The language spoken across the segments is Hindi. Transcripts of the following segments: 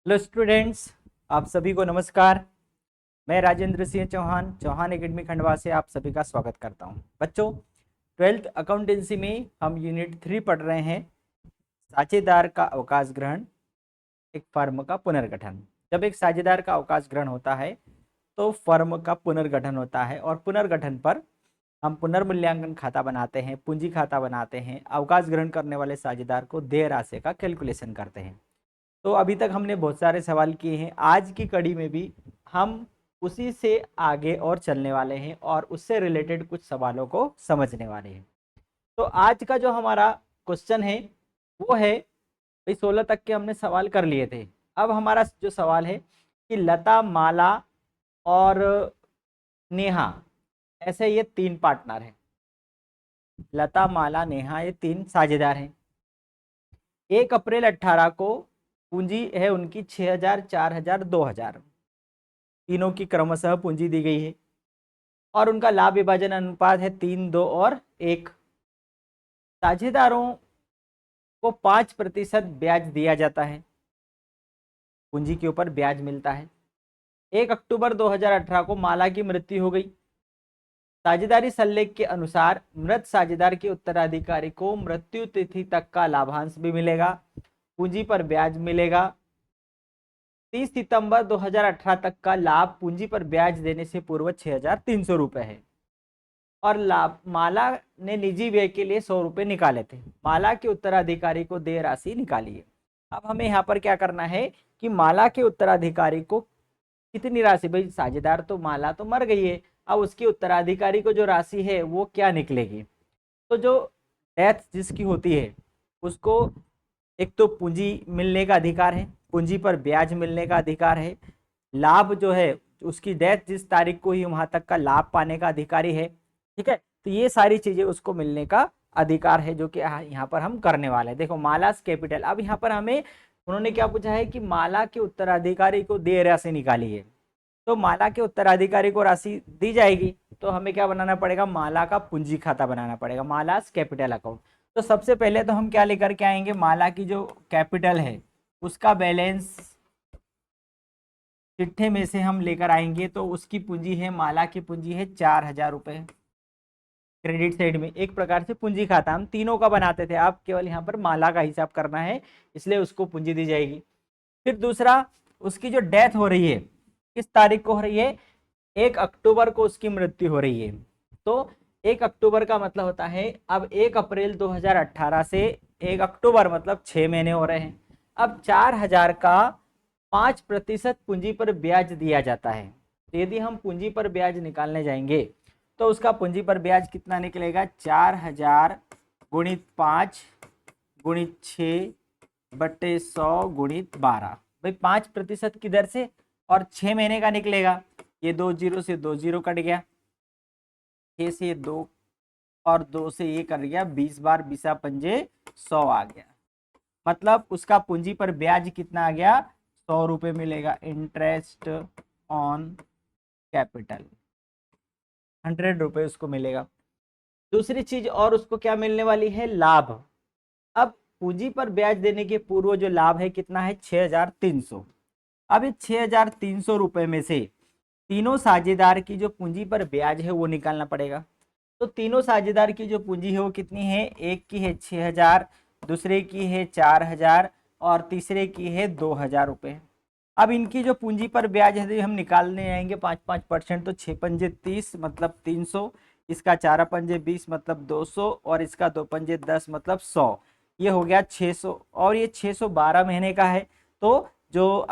हेलो स्टूडेंट्स, आप सभी को नमस्कार। मैं राजेंद्र सिंह चौहान चौहान एकेडमी खंडवा से आप सभी का स्वागत करता हूं। बच्चों, ट्वेल्थ अकाउंटेंसी में हम यूनिट 3 पढ़ रहे हैं, साझेदार का अवकाश ग्रहण, एक फर्म का पुनर्गठन। जब एक साझेदार का अवकाश ग्रहण होता है तो फर्म का पुनर्गठन होता है, और पुनर्गठन पर हम पुनर्मूल्यांकन खाता बनाते हैं, पूंजी खाता बनाते हैं, अवकाश ग्रहण करने वाले साझेदार को देय राशि का कैलकुलेशन करते हैं। तो अभी तक हमने बहुत सारे सवाल किए हैं। आज की कड़ी में भी हम उसी से आगे और चलने वाले हैं और उससे रिलेटेड कुछ सवालों को समझने वाले हैं। तो आज का जो हमारा क्वेश्चन है वो है, भाई 16 तक के हमने सवाल कर लिए थे। अब हमारा जो सवाल है कि लता, माला और नेहा, ऐसे ये तीन पार्टनर हैं। लता, माला, नेहा, ये तीन साझेदार हैं। 1 अप्रैल 18 को पूंजी है उनकी 6,000, 4,000, 2,000, तीनों की क्रमशः पूंजी दी गई है और उनका लाभ विभाजन अनुपात है 3, 2 और 1। साझेदारों को 5% ब्याज दिया जाता है, पूंजी के ऊपर ब्याज मिलता है। 1 अक्टूबर 2018 को माला की मृत्यु हो गई। साझेदारी सल्लेख के अनुसार मृत साझेदार के उत्तराधिकारी को मृत्यु तिथि तक का लाभांश भी मिलेगा, पूंजी पर ब्याज मिलेगा। 30 सितंबर 2018 तक का लाभ पूंजी पर ब्याज देने से पूर्व 6,300 रुपए है। और लाभ, माला ने निजी व्यय के लिए 100 रुपए निकाले थे। माला के उत्तराधिकारी को देय राशि निकाली है। अब हमें यहाँ पर क्या करना है कि माला के उत्तराधिकारी को कितनी राशि, भाई साझेदार तो माला तो मर गई है, अब उसके उत्तराधिकारी को जो राशि है वो क्या निकलेगी। तो जो डेथ जिसकी होती है उसको एक तो पूंजी मिलने का अधिकार है, पूंजी पर ब्याज मिलने का अधिकार है, लाभ जो है उसकी डेथ जिस तारीख को ही वहां तक का लाभ पाने का अधिकारी है। ठीक है, तो ये सारी चीजें उसको मिलने का अधिकार है, जो कि यहाँ पर हम करने वाले हैं। देखो, मालास कैपिटल, अब यहाँ पर हमें उन्होंने क्या पूछा है कि माला के उत्तराधिकारी को देय राशि निकाली है। तो माला के उत्तराधिकारी को राशि दी जाएगी, तो हमें क्या बनाना पड़ेगा, माला का पूंजी खाता बनाना पड़ेगा, मालास कैपिटल अकाउंट। तो सबसे पहले तो हम क्या लेकर के आएंगे, माला की जो कैपिटल है उसका बैलेंस चिट्ठे में से हम लेकर आएंगे। तो उसकी पूंजी है, माला की पूंजी है 4,000 रुपए। क्रेडिट साइड में एक प्रकार से पूंजी खाता हम तीनों का बनाते थे, आप केवल यहाँ पर माला का हिसाब करना है, इसलिए उसको पूंजी दी जाएगी। फिर दूसरा, उसकी जो डेथ हो रही है किस तारीख को हो रही है, 1 अक्टूबर को उसकी मृत्यु हो रही है। तो 1 अक्टूबर का मतलब होता है, अब 1 अप्रैल 2018 से 1 अक्टूबर मतलब 6 महीने हो रहे हैं। अब 4,000 का 5% पूंजी पर ब्याज दिया जाता है। तो यदि हम पूंजी पर ब्याज निकालने जाएंगे तो उसका पूंजी पर ब्याज कितना निकलेगा, 4,000 गुणित 5 गुणित 6 बट्टे 100 गुणित 12। भाई 5% की दर से और 6 महीने का निकलेगा। ये 2 जीरो से 2 जीरो कट गया, 6 से 2 और 2 से ये कर गया 20 बार, 20 पंजे 100 आ गया। मतलब उसका पूंजी पर ब्याज कितना आ गया, 100 रुपये मिलेगा। इंटरेस्ट ऑन कैपिटल 100 रुपये उसको मिलेगा। दूसरी चीज और उसको क्या मिलने वाली है, लाभ। अब पूंजी पर ब्याज देने के पूर्व जो लाभ है कितना है, 6,300। अब इस 6,300 रुपए में से तीनों साझेदार की जो पूंजी पर ब्याज है वो निकालना पड़ेगा। तो तीनों साझेदार की जो पूंजी है वो कितनी है, एक की है 6,000, दूसरे की है 4,000 और तीसरे की है 2,000 रुपये। अब इनकी जो पूंजी पर ब्याज है हम निकालने आएंगे 5-5%, तो 6 पंजे 30 मतलब 300, इसका 4 पंजे 20 मतलब 200 और इसका 2 पंजे 10 मतलब 100। ये हो गया 600 और ये 612 महीने का है। तो जो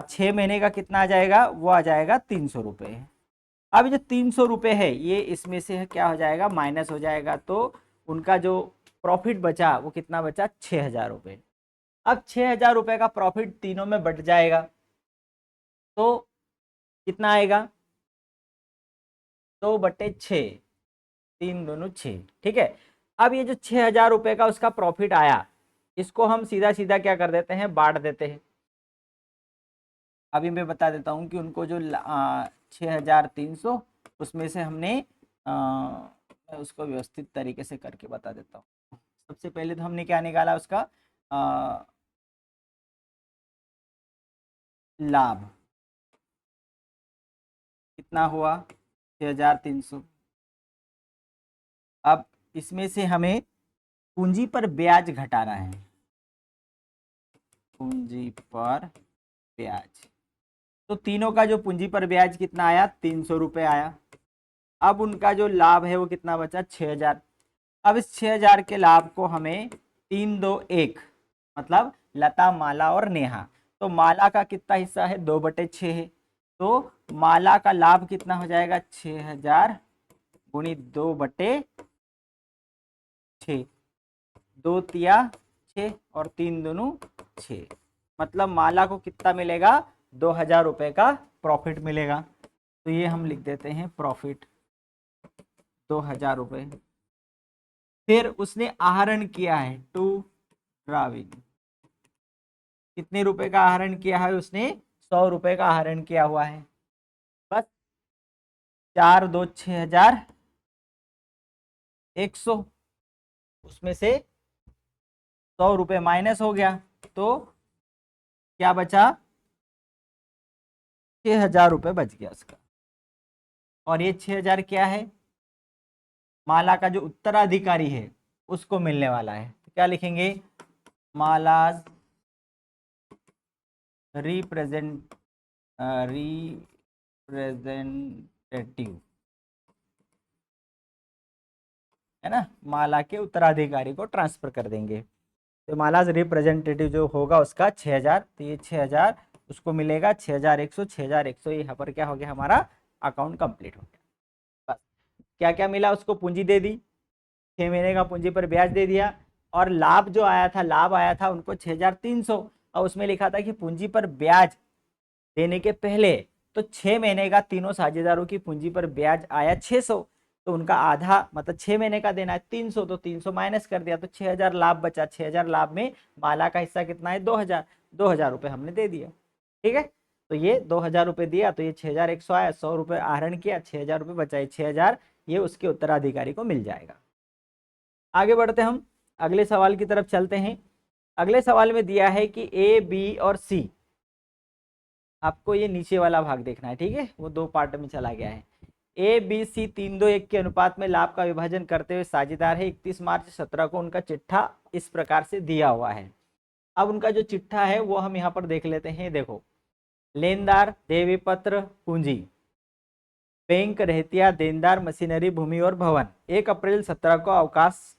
6 महीने का कितना आ जाएगा, वो आ जाएगा 300 रुपये। अब जो 300 रुपये है ये इसमें से क्या हो जाएगा, माइनस हो जाएगा। तो उनका जो प्रॉफिट बचा वो कितना बचा, 6,000 रुपये। अब 6,000 रुपये का प्रॉफिट तीनों में बट जाएगा तो कितना आएगा, 2/6, 3 दूनी 6। ठीक है, अब ये जो 6,000 रुपये का उसका प्रॉफिट आया, इसको हम सीधा सीधा क्या कर देते हैं, बांट देते हैं। अभी मैं बता देता हूँ कि उनको जो 6,300 उसमें से हमने मैं उसको व्यवस्थित तरीके से करके बता देता हूँ। सबसे पहले तो हमने क्या निकाला उसका, लाभ कितना हुआ 6,300। अब इसमें से हमें पूंजी पर ब्याज घटाना है, पूंजी पर ब्याज। तो तीनों का जो पूंजी पर ब्याज कितना आया 300 रुपये आया। अब उनका जो लाभ है वो कितना बचा 6,000। अब इस 6,000 के लाभ को हमें 3, 2, 1 मतलब लता, माला और नेहा। तो माला का कितना हिस्सा है 2/6 है। तो माला का लाभ कितना हो जाएगा 6,000 गुणित 2/6। 2 तिया 6 और 3 दूनी 6। मतलब माला को कितना मिलेगा 2,000 रुपये का प्रॉफिट मिलेगा। तो ये हम लिख देते हैं प्रॉफिट 2,000 रुपये। फिर उसने आहरण किया है टू राविन। कितने रुपए का आहरण किया है उसने 100 रुपए का आहरण किया हुआ है। बस 4, 2, 6,100 उसमें से 100 रुपये माइनस हो गया तो क्या बचा 6,000 रुपये बच गया उसका। और ये 6,000 क्या है माला का जो उत्तराधिकारी है उसको मिलने वाला है। तो क्या लिखेंगे मालाज रिप्रेजेंटेटिव है ना, माला के उत्तराधिकारी को ट्रांसफर कर देंगे। तो मालाज रिप्रेजेंटेटिव जो होगा उसका 6,000। तो ये 6,000 उसको मिलेगा 6,100 6,100। यहाँ पर क्या हो गया हमारा अकाउंट कंप्लीट हो गया। बस क्या क्या मिला उसको पूंजी दे दी, 6 महीने का पूंजी पर ब्याज दे दिया। और लाभ जो आया था लाभ आया था उनको 6,300। और उसमें लिखा था कि पूंजी पर ब्याज देने के पहले तो 6 महीने का तीनों साझेदारों की पूंजी पर ब्याज आया 600। तो उनका आधा मतलब 6 महीने का देना है 300। तो 300 माइनस कर दिया तो 6,000 लाभ बचा। 6,000 लाभ में माला का हिस्सा कितना है 2,000। 2,000 रुपये हमने दे दिया। ठीक है, तो ये 2,000 रुपये दिया तो ये 6,100 आया। 100 रुपये आहरण किया 6,000 रुपये बचाए 6,000 ये उसके उत्तराधिकारी को मिल जाएगा। आगे बढ़ते हम अगले सवाल की तरफ चलते हैं। अगले सवाल में दिया है कि ए बी और सी, आपको ये नीचे वाला भाग देखना है। ठीक है, वो दो पार्ट में चला गया है। ए बी सी 3, 2, 1 के अनुपात में लाभ का विभाजन करते हुए साझेदार है। 31 मार्च 17 को उनका चिट्ठा इस प्रकार से दिया हुआ है। अब उनका जो चिट्ठा है वो हम यहाँ पर देख लेते हैं। देखो, लेनदार देवी पत्र पूंजी बैंक रहतिया देनदार मशीनरी भूमि और भवन। 1 अप्रैल 17 को अवकाश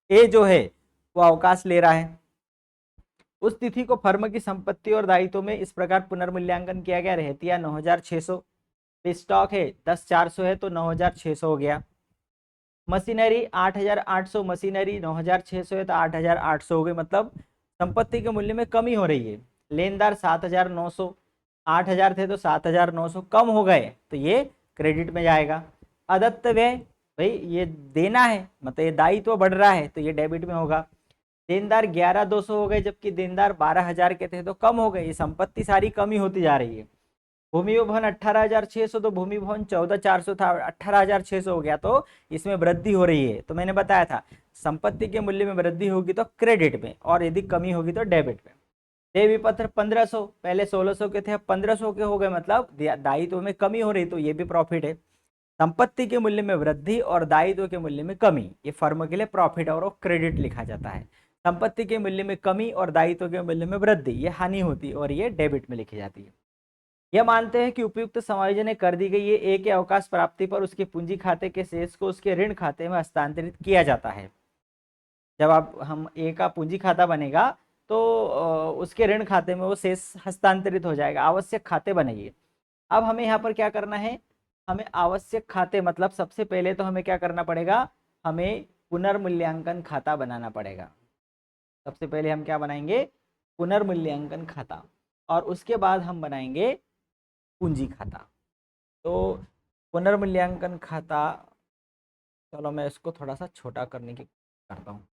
ए जो है वो अवकाश ले रहा है। उस तिथि को फर्म की संपत्ति और दायित्व में इस प्रकार पुनर्मूल्यांकन किया गया। रहतिया 9,600, स्टॉक है 10,400 है तो 9,600 हो गया। मशीनरी 8,800, मशीनरी 9,600 है तो 8,800 हो गए। मतलब संपत्ति के मूल्य में कमी हो रही है। लेनदार 7,900, 8,000 थे तो 7,900 कम हो गए तो ये क्रेडिट में जाएगा। अदत्त व्यय भाई ये देना है मतलब ये दायित्व बढ़ रहा है तो ये डेबिट में होगा। देनदार 11,200 हो गए जबकि देनदार 12,000 के थे तो कम हो गए। ये संपत्ति सारी कमी होती जा रही है। भूमि भवन 18,600 तो भूमि भवन 14,400 था 18,600 हो गया तो इसमें वृद्धि हो रही है। तो मैंने बताया था संपत्ति के मूल्य में वृद्धि होगी तो क्रेडिट में और यदि कमी होगी तो डेबिट में। देवी पत्र 1,500 पहले 1,600 के थे अब 1,500 के हो गए मतलब दायित्व में कमी हो रही तो ये भी प्रॉफिट है। संपत्ति के मूल्य में वृद्धि और दायित्व के मूल्य में कमी ये फर्म के लिए प्रॉफिट और क्रेडिट लिखा जाता है। संपत्ति के मूल्य में कमी और दायित्व के मूल्य में वृद्धि ये हानि होती है और ये डेबिट में लिखी जाती है। यह मानते हैं कि उपयुक्त समायोजन कर दी गई है। ए के अवकाश प्राप्ति पर उसके पूंजी खाते के शेष को उसके ऋण खाते में हस्तांतरित किया जाता है। जब आप हम ए का पूंजी खाता बनेगा तो उसके ऋण खाते में वो शेष हस्तांतरित हो जाएगा। आवश्यक खाते बनाइए। अब हमें यहाँ पर क्या करना है हमें आवश्यक खाते मतलब सबसे पहले तो हमें क्या करना पड़ेगा हमें पुनर्मूल्यांकन खाता बनाना पड़ेगा। सबसे पहले हम क्या बनाएंगे पुनर्मूल्यांकन खाता और उसके बाद हम बनाएंगे पूंजी खाता। तो पुनर्मूल्यांकन खाता चलो मैं इसको थोड़ा सा छोटा करने की करता हूँ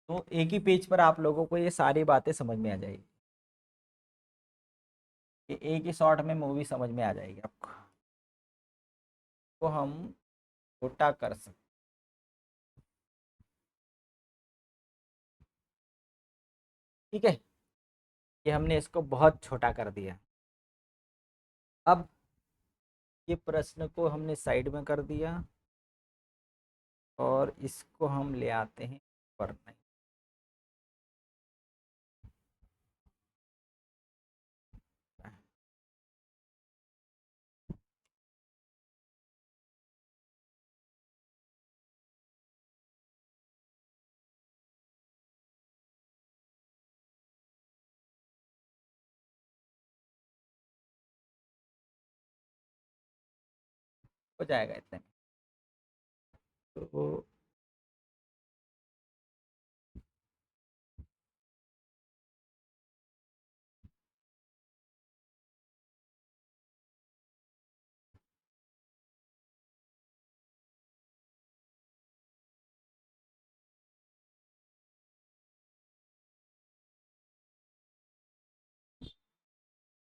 तो एक ही पेज पर आप लोगों को ये सारी बातें समझ में आ जाएगी। ये एक ही शॉट में मूवी समझ में आ जाएगी आपको। तो हम छोटा कर सकते ठीक है। ये हमने इसको बहुत छोटा कर दिया। अब ये प्रश्न को हमने साइड में कर दिया और इसको हम ले आते हैं ऊपर में। हो जाएगा इतने में। तो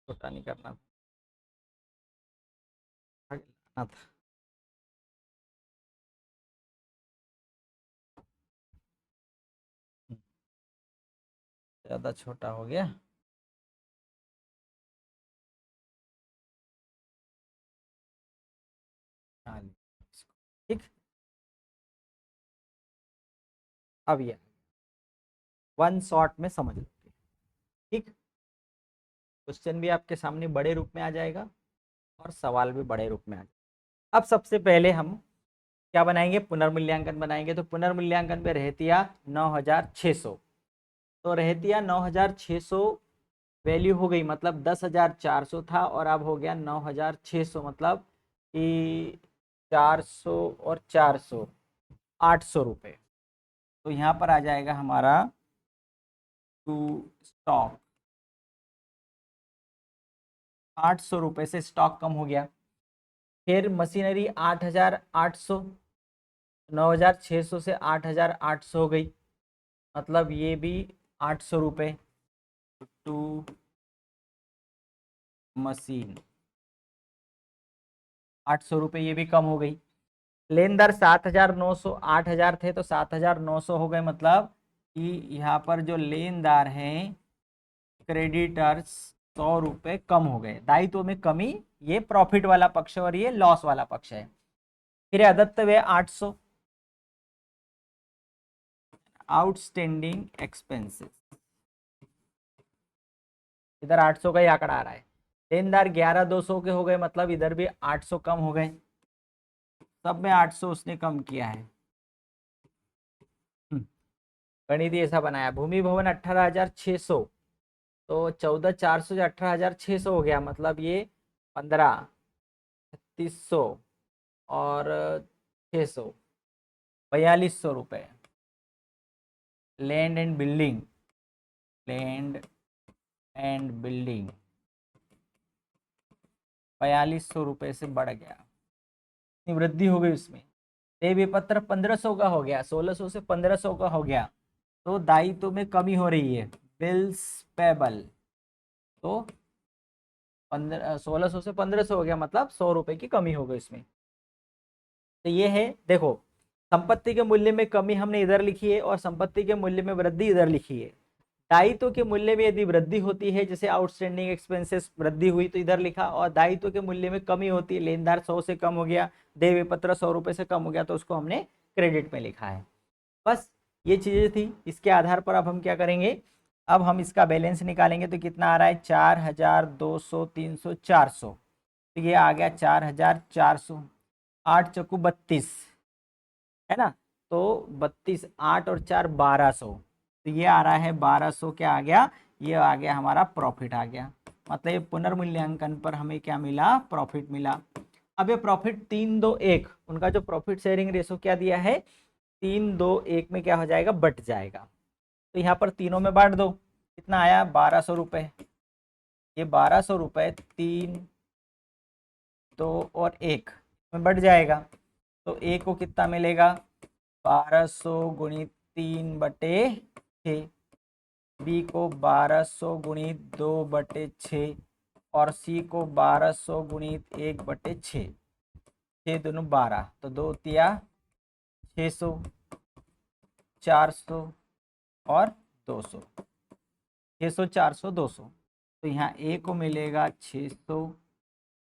छोटा नहीं करना था। ज़्यादा छोटा हो गया। हाँ, ठीक। अब ये वन शॉट में समझ लो। ठीक, क्वेश्चन भी आपके सामने बड़े रूप में आ जाएगा और सवाल भी बड़े रूप में आ जाएगा। अब सबसे पहले हम क्या बनाएंगे, पुनर्मूल्यांकन बनाएंगे। तो पुनर्मूल्यांकन पे रहतिया 9600, तो रहतिया 9600 वैल्यू हो गई, मतलब 10,400 था और अब हो गया 9,600, मतलब कि 400 और 400 800 रुपये। तो यहाँ पर आ जाएगा हमारा टू स्टॉक, 800 रुपये से स्टॉक कम हो गया। फिर मशीनरी 8,800, 9,600 से 8,800 हो गई, मतलब ये भी 800 रुपये टू मशीन, 800 रुपये ये भी कम हो गई। लेनदार 7,900, 8,000 थे तो 7,900 हो गए, मतलब कि यहाँ पर जो लेनदार हैं क्रेडिटर्स 100 रुपये कम हो गए, दायित्व में कमी। ये प्रॉफिट वाला पक्ष है और ये लॉस वाला पक्ष है। फिर अदत्त व्यय 800, आउटस्टैंडिंग एक्सपेंसेस, इधर 800 का ही आंकड़ा आ रहा है। लेनदार 11,200 के हो गए, मतलब इधर भी 800 कम हो गए, सब में 800 उसने कम किया है। गणित ऐसा बनाया। भूमि भवन 18,600, तो 14,400 से 18,600 हो गया, मतलब ये 15, 3,600 और 600, 4,200 रुपये। Land and building, land and building 4,200 रुपये से बढ़ गया, इतनी वृद्धि हो गई उसमें। देय पत्र 1,500 का हो गया, 1,600 से 1,500 का हो गया, तो दायित्व में कमी हो रही है। बिल्स पेबल, तो 1,600 से 1,500 हो गया, मतलब 100 रुपये की कमी हो गई इसमें। तो ये है, देखो संपत्ति के मूल्य में कमी हमने इधर लिखी है और संपत्ति के मूल्य में वृद्धि इधर लिखी है। दायित्व के मूल्य में यदि वृद्धि होती है, जैसे आउटस्टैंडिंग एक्सपेंसेस वृद्धि हुई तो इधर लिखा, और दायित्व के मूल्य में कमी होती है, लेनदार 100 से कम हो गया, देय पत्र 100 रुपये से कम हो गया, तो उसको हमने क्रेडिट में लिखा है। बस ये चीजें थी। इसके आधार पर अब हम क्या करेंगे, अब हम इसका बैलेंस निकालेंगे। तो कितना आ रहा है, 4,200, 300, 400, तो ये आ गया 4,400, 8 चक्कू 32 है ना, तो 32, 8 और 4 1,200, तो ये आ रहा है 1,200, क्या आ गया, ये आ गया हमारा प्रॉफिट आ गया। मतलब ये पुनर्मूल्यांकन पर हमें क्या मिला, प्रॉफिट मिला। अब ये प्रॉफिट 3-2-1, उनका जो प्रॉफिट शेयरिंग रेशो क्या दिया है, 3-2-1 में क्या हो जाएगा, बट जाएगा। तो यहाँ पर तीनों में बांट दो, कितना आया, 1,200 रुपये। ये 1,200 रुपये 3, 2 और 1 में बढ़ जाएगा, तो ए को कितना मिलेगा, 1,200 गुणित 3/6, बी को 1,200 गुणित 2/6 और सी को 1,200 गुणित 1/6, 6 दोनों 12, तो 2 तिया 600, 400 और 200, 600, 400, 200, तो यहाँ ए को मिलेगा 600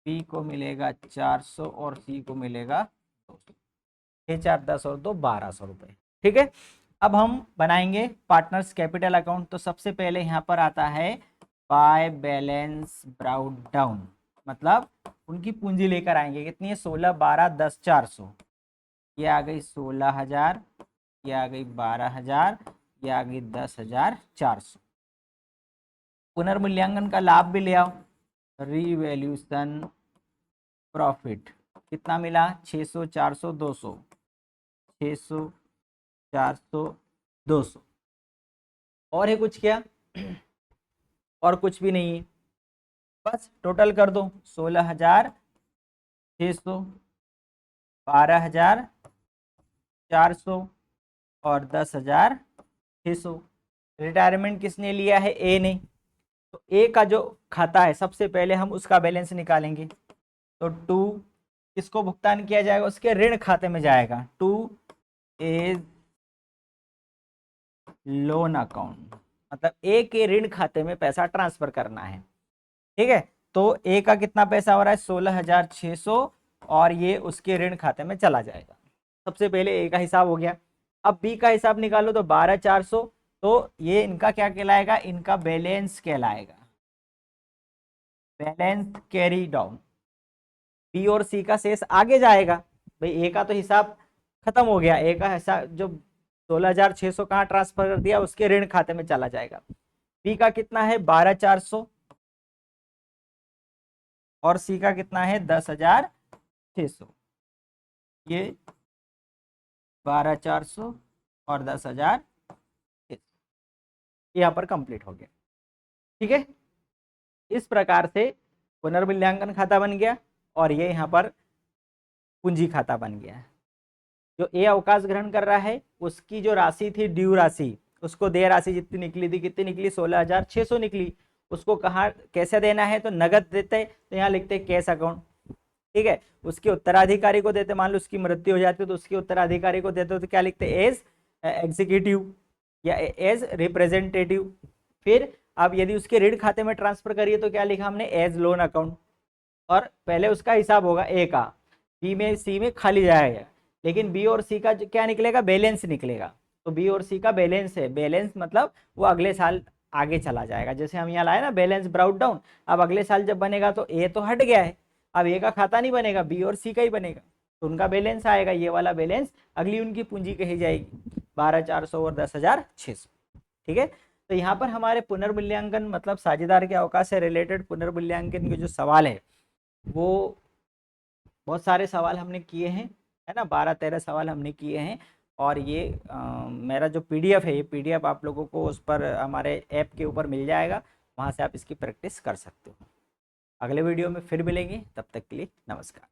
बी को मिलेगा 400 और सी को मिलेगा 200। 6 4 10 और 2 1200 रुपये। ठीक है, अब हम बनाएंगे पार्टनर्स कैपिटल अकाउंट। तो सबसे पहले यहाँ पर आता है बाय बैलेंस ब्राउट डाउन, मतलब उनकी पूंजी लेकर आएंगे। कितनी है? 16 12 10 400। ये आ गई 16,000, ये आ गई 12,000, ये आ गई 10,400। पुनर्मूल्यांकन का लाभ भी ले आओ। रिवैल्यूएशन प्रॉफिट कितना मिला? 600 400 200, 600 400 200। और है कुछ क्या? और कुछ भी नहीं है, बस टोटल कर दो। 16,600, 12,400 और 10,600। रिटायरमेंट किसने लिया है? ए ने। तो ए का जो खाता है सबसे पहले हम उसका बैलेंस निकालेंगे। तो 2 किसको भुगतान किया जाएगा? उसके ऋण खाते में जाएगा। 2 इज लोन अकाउंट, मतलब ए के ऋण खाते में पैसा ट्रांसफर करना है। ठीक है, तो ए का कितना पैसा हो रहा है? 16,600 और ये उसके ऋण खाते में चला जाएगा। सबसे पहले ए का हिसाब हो गया। अब बी का हिसाब निकालो तो 12,400। तो ये इनका क्या कहलाएगा? इनका बैलेंस कहलाएगा, बैलेंस कैरी डाउन। बी और सी का शेष आगे जाएगा। भाई ए का तो हिसाब खत्म हो गया, ए का हिसाब जो 16,600 कहाँ ट्रांसफर कर दिया? उसके ऋण खाते में चला जाएगा। बी का कितना है? 12,400 और सी का कितना है? 10,600। ये 12,400 और 10,600 यहाँ पर कंप्लीट हो गया। ठीक है, इस प्रकार से पुनर्मूल्यांकन खाता बन गया और ये यहाँ पर पूंजी खाता बन गया। जो ए अवकाश ग्रहण कर रहा है उसकी जो राशि थी ड्यू राशि, उसको देय राशि जितनी निकली थी, कितनी निकली? 16,600 निकली। उसको कहाँ कैसे देना है? तो नगद देते, तो यहाँ लिखते कैश अकाउंट। ठीक है, उसके उत्तराधिकारी को देते। मान लो उसकी मृत्यु हो जाती है तो उसके उत्तराधिकारी को देते हो तो क्या लिखते? एज एग्जीक्यूटिव या एज रिप्रेजेंटेटिव। फिर अब यदि उसके ऋण खाते में ट्रांसफर करिए तो क्या लिखा हमने? As loan account. और पहले उसका हिसाब होगा ए का, बी में सी में खाली जाएगा, लेकिन बी और सी का क्या निकलेगा? बैलेंस निकलेगा। तो बी और सी का बैलेंस है, बैलेंस मतलब वो अगले साल आगे चला जाएगा। जैसे हम यहाँ लाए ना बैलेंस ब्राउट डाउन, अब अगले साल जब बनेगा तो ए तो हट गया है, अब ए का खाता नहीं बनेगा, बी और सी का ही बनेगा। तो उनका बैलेंस आएगा, ये वाला बैलेंस अगली उनकी पूंजी कही जाएगी, 12,400 और 10,600। ठीक है, तो यहाँ पर हमारे पुनर्मूल्यांकन मतलब साझेदार के अवकाश से रिलेटेड पुनर्मूल्यांकन के जो सवाल है वो बहुत सारे सवाल हमने किए हैं, है ना, 12-13 सवाल हमने किए हैं। और ये मेरा जो पीडीएफ है, ये पीडीएफ आप लोगों को उस पर हमारे ऐप के ऊपर मिल जाएगा, वहाँ से आप इसकी प्रैक्टिस कर सकते हो। अगले वीडियो में फिर मिलेंगे, तब तक के लिए नमस्कार।